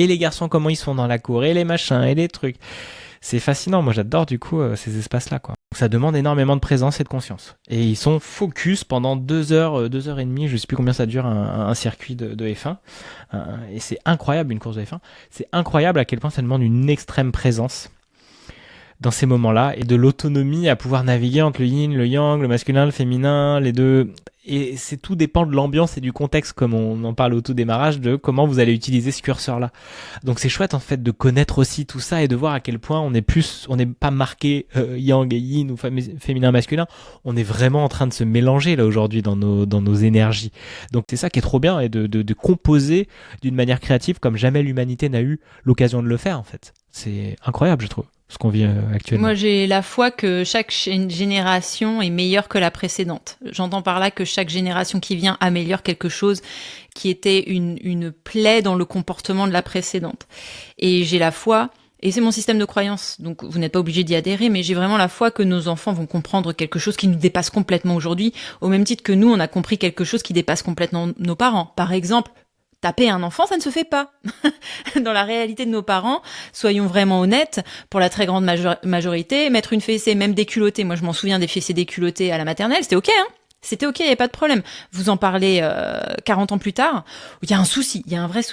et les garçons comment ils sont dans la cour, et les machins, et les trucs. C'est fascinant, moi j'adore du coup ces espaces-là, quoi. Ça demande énormément de présence et de conscience. Et ils sont focus pendant 2 heures, 2 heures et demie, je sais plus combien ça dure un circuit de F1. Et c'est incroyable une course de F1. C'est incroyable à quel point ça demande une extrême présence dans ces moments-là et de l'autonomie à pouvoir naviguer entre le yin, le yang, le masculin, le féminin, les deux. Et c'est tout dépend de l'ambiance et du contexte, comme on en parle au tout démarrage, de comment vous allez utiliser ce curseur-là. Donc c'est chouette en fait de connaître aussi tout ça et de voir à quel point on n'est pas marqué yang et yin ou féminin masculin. On est vraiment en train de se mélanger là aujourd'hui dans nos énergies. Donc c'est ça qui est trop bien et de composer d'une manière créative comme jamais l'humanité n'a eu l'occasion de le faire en fait. C'est incroyable je trouve ce qu'on vit actuellement. Moi, j'ai la foi que chaque génération est meilleure que la précédente. J'entends par là que chaque génération qui vient améliore quelque chose qui était une plaie dans le comportement de la précédente. Et j'ai la foi, et c'est mon système de croyance, donc vous n'êtes pas obligé d'y adhérer, mais j'ai vraiment la foi que nos enfants vont comprendre quelque chose qui nous dépasse complètement aujourd'hui, au même titre que nous, on a compris quelque chose qui dépasse complètement nos parents. Par exemple, taper un enfant, ça ne se fait pas. Dans la réalité de nos parents, soyons vraiment honnêtes, pour la très grande majorité, mettre une fessée, même déculottée, moi je m'en souviens des fessées déculottées à la maternelle, c'était ok, hein. C'était ok, il n'y a pas de problème. Vous en parlez 40 ans plus tard, il y a un souci, il y a un vrai souci.